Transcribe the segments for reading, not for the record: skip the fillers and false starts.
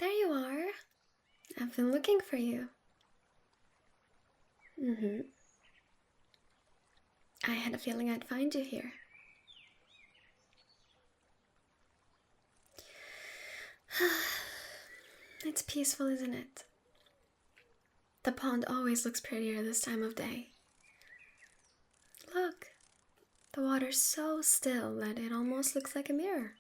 There you are. I've been looking for you. I had a feeling I'd find you here. It's peaceful, isn't it? The pond always looks prettier this time of day. Look, the water's so still that it almost looks like a mirror.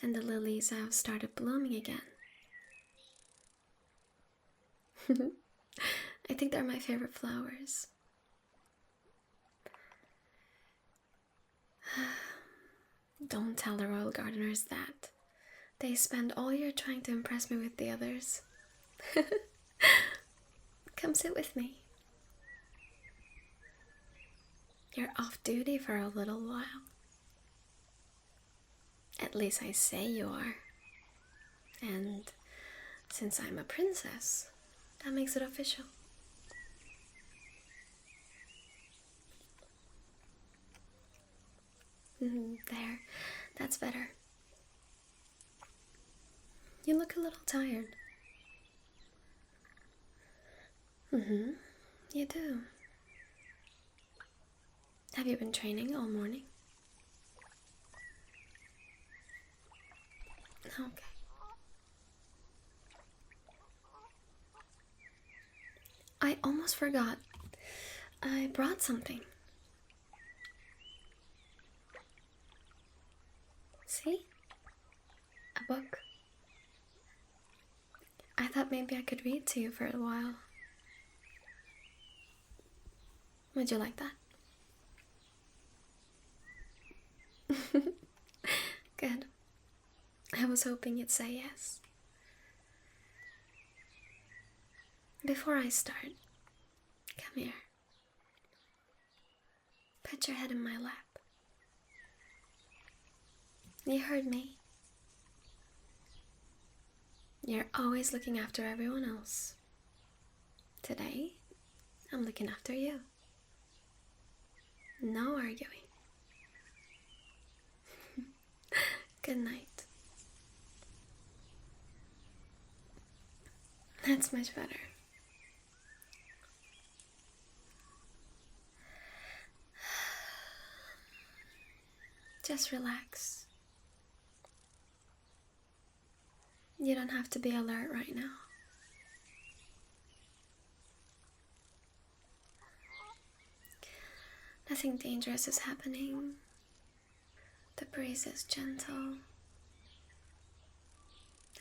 And the lilies have started blooming again. I think they're my favorite flowers. Don't tell the royal gardeners that. They spend all year trying to impress me with the others. Come sit with me. You're off duty for a little while. At least I say you are. And since I'm a princess, that makes it official. There, that's better. You look a little tired. You do. Have you been training all morning? Okay. I almost forgot. I brought something. See? A book. I thought maybe I could read to you for a while. Would you like that? Good. I was hoping you'd say yes. Before I start, come here. Put your head in my lap. You heard me. You're always looking after everyone else. Today, I'm looking after you. No arguing. Good night. That's much better. Just relax. You don't have to be alert right now. Nothing dangerous is happening. The breeze is gentle.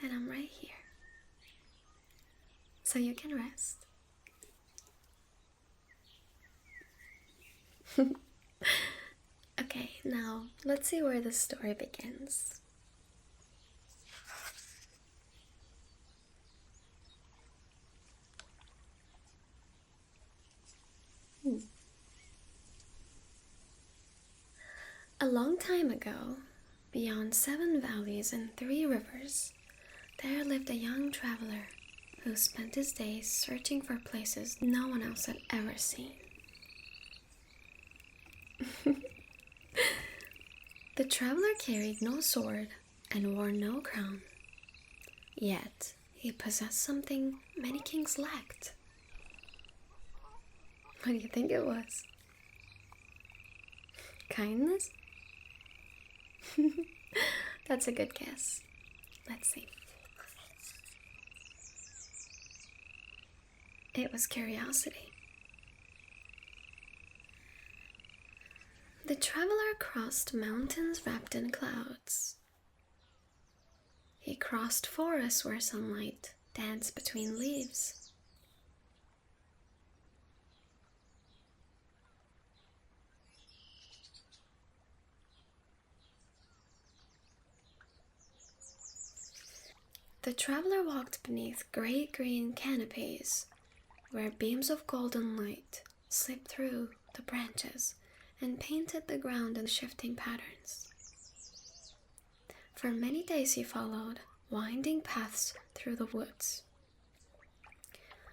And I'm right here. So you can rest. Okay, now let's see where the story begins. A long time ago, beyond 7 valleys and 3 rivers, there lived a young traveler who spent his days searching for places no one else had ever seen. The traveler carried no sword and wore no crown, yet he possessed something many kings lacked. What do you think it was? Kindness? That's a good guess. Let's see. It was curiosity. The traveler crossed mountains wrapped in clouds. He crossed forests where sunlight danced between leaves. The traveler walked beneath great green canopies, where beams of golden light slipped through the branches and painted the ground in shifting patterns. For many days he followed winding paths through the woods.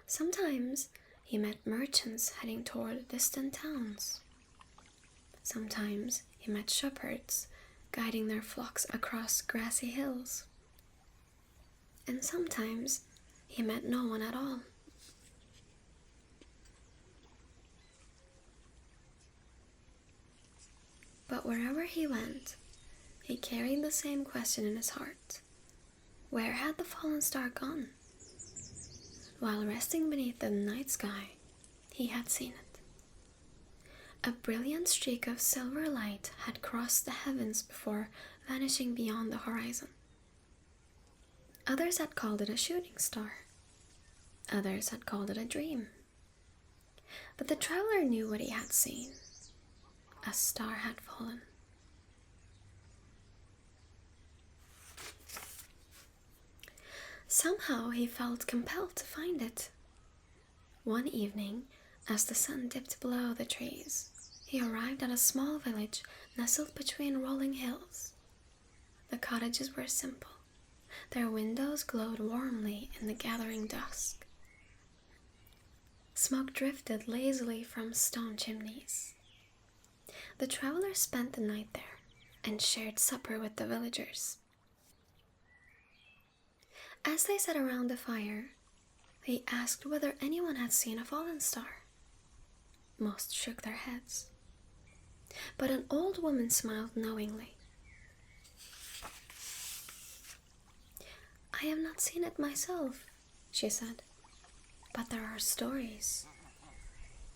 Sometimes he met merchants heading toward distant towns. Sometimes he met shepherds guiding their flocks across grassy hills. and sometimes he met no one at all. But wherever he went, he carried the same question in his heart. Where had the fallen star gone? While resting beneath the night sky, he had seen it. A brilliant streak of silver light had crossed the heavens before vanishing beyond the horizon. Others had called it a shooting star. Others had called it a dream. But the traveler knew what he had seen. A star had fallen. Somehow he felt compelled to find it. One evening, as the sun dipped below the trees, he arrived at a small village nestled between rolling hills. The cottages were simple. Their windows glowed warmly in the gathering dusk. Smoke drifted lazily from stone chimneys. The traveler spent the night there and shared supper with the villagers. As they sat around the fire, he asked whether anyone had seen a fallen star. Most shook their heads, but an old woman smiled knowingly. "I have not seen it myself," she said, "but there are stories."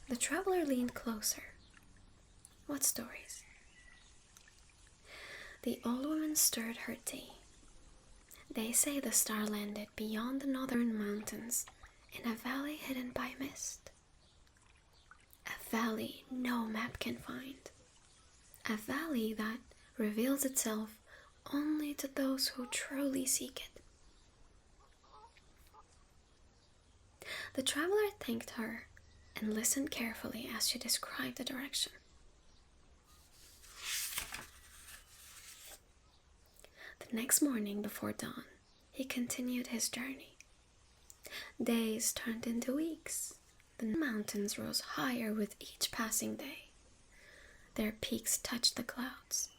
The traveler leaned closer. "What stories?" The old woman stirred her tea. "They say the star landed beyond the northern mountains in a valley hidden by mist. A valley no map can find. A valley that reveals itself only to those who truly seek it." The traveler thanked her and listened carefully as she described the direction. The next morning before dawn, he continued his journey. Days turned into weeks. The mountains rose higher with each passing day. Their peaks touched the clouds.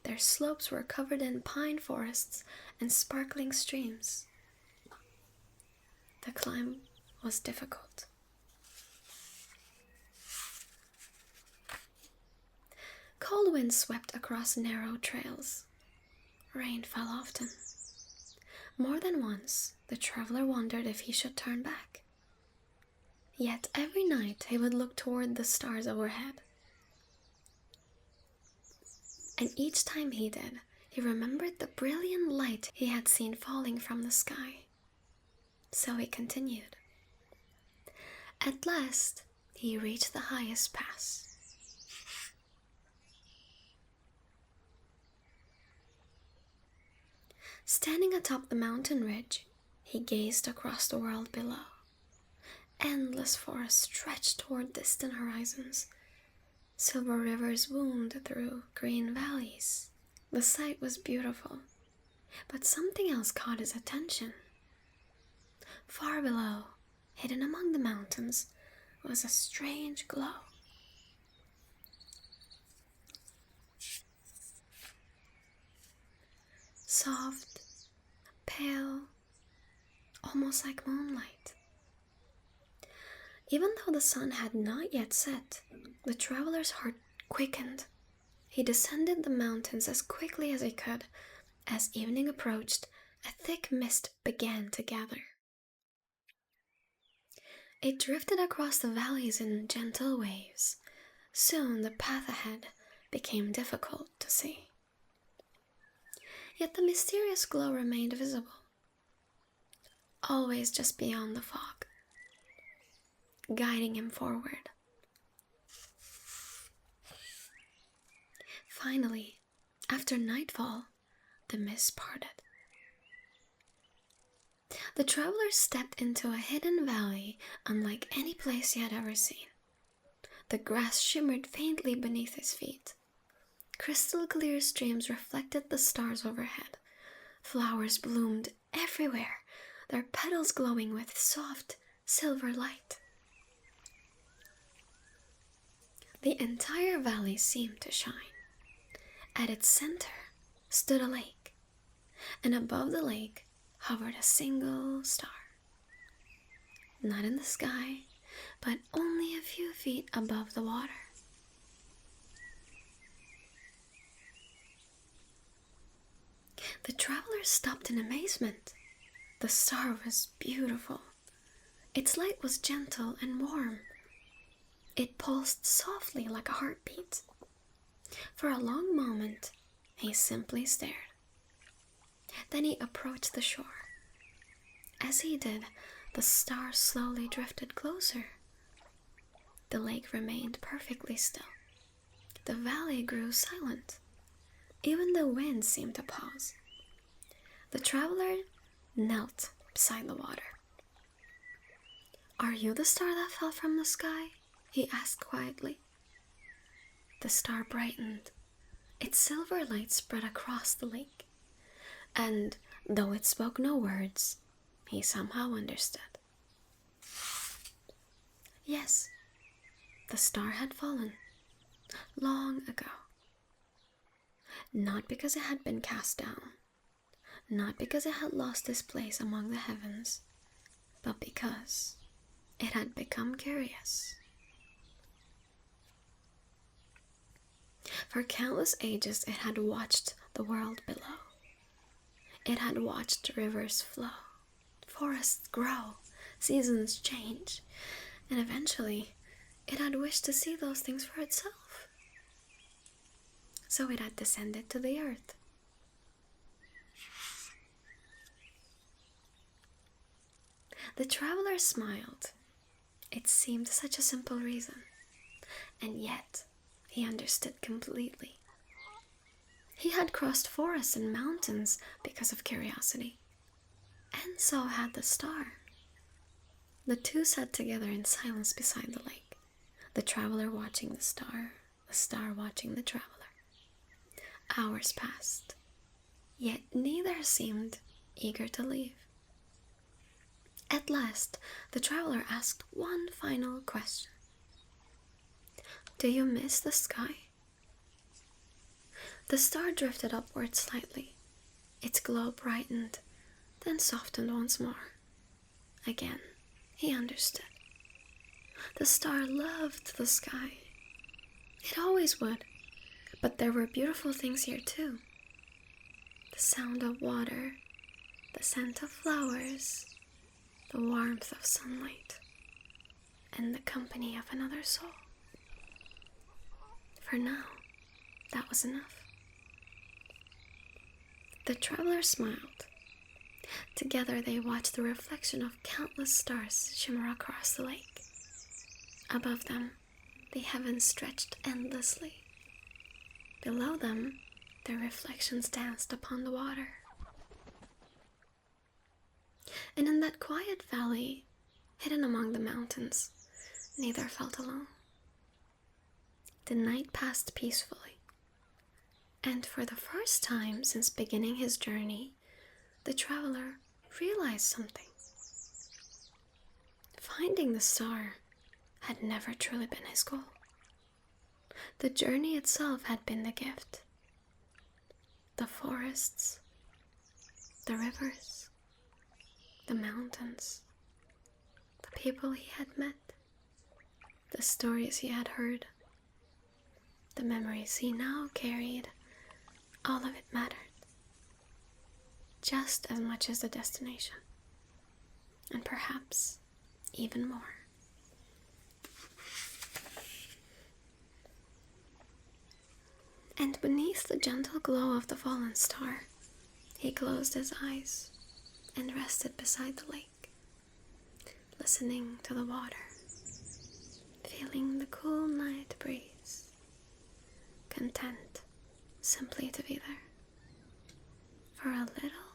Their slopes were covered in pine forests and sparkling streams. The climb was difficult. Cold winds swept across narrow trails. Rain fell often. More than once, the traveler wondered if he should turn back. Yet every night he would look toward the stars overhead. And each time he did, he remembered the brilliant light he had seen falling from the sky. So he continued. At last, he reached the highest pass. Standing atop the mountain ridge, he gazed across the world below. Endless forests stretched toward distant horizons. Silver rivers wound through green valleys. The sight was beautiful, but something else caught his attention. Far below, hidden among the mountains, was a strange glow. Soft, pale, almost like moonlight. Even though the sun had not yet set, the traveler's heart quickened. He descended the mountains as quickly as he could. As evening approached, a thick mist began to gather. It drifted across the valleys in gentle waves. Soon the path ahead became difficult to see. Yet the mysterious glow remained visible, always just beyond the fog, guiding him forward. Finally, after nightfall, the mist parted. The traveler stepped into a hidden valley unlike any place he had ever seen. The grass shimmered faintly beneath his feet. Crystal clear streams reflected the stars overhead. Flowers bloomed everywhere, their petals glowing with soft silver light. The entire valley seemed to shine. At its center stood a lake, and above the lake hovered a single star. Not in the sky, but only a few feet above the water. The traveler stopped in amazement. The star was beautiful. Its light was gentle and warm. It pulsed softly like a heartbeat. For a long moment, he simply stared. Then he approached the shore. As he did, the star slowly drifted closer. The lake remained perfectly still. The valley grew silent. Even the wind seemed to pause. The traveler knelt beside the water. "Are you the star that fell from the sky?" he asked quietly. The star brightened. Its silver light spread across the lake. And though it spoke no words, he somehow understood. Yes, the star had fallen long ago. Not because it had been cast down, not because it had lost its place among the heavens, but because it had become curious. For countless ages it had watched the world below. It had watched rivers flow, forests grow, seasons change, and eventually it had wished to see those things for itself. So it had descended to the earth. The traveler smiled. It seemed such a simple reason, and yet he understood completely. He had crossed forests and mountains because of curiosity, and so had the star. The two sat together in silence beside the lake, the traveler watching the star watching the traveler. Hours passed, yet neither seemed eager to leave. At last, the traveler asked one final question. "Do you miss the sky?" The star drifted upward slightly. Its glow brightened, then softened once more. Again, he understood. The star loved the sky. It always would, but there were beautiful things here too. The sound of water, the scent of flowers, the warmth of sunlight, and the company of another soul. For now, that was enough. The traveler smiled. Together they watched the reflection of countless stars shimmer across the lake. Above them, the heavens stretched endlessly. Below them, their reflections danced upon the water. And in that quiet valley, hidden among the mountains, neither felt alone. The night passed peacefully, and for the first time since beginning his journey, the traveler realized something. Finding the star had never truly been his goal. The journey itself had been the gift. The forests, the rivers, the mountains, the people he had met, the stories he had heard, the memories he now carried, all of it mattered, just as much as the destination, and perhaps even more. And beneath the gentle glow of the fallen star, he closed his eyes and rested beside the lake, listening to the water, feeling the cool night breeze, content simply to be there for a little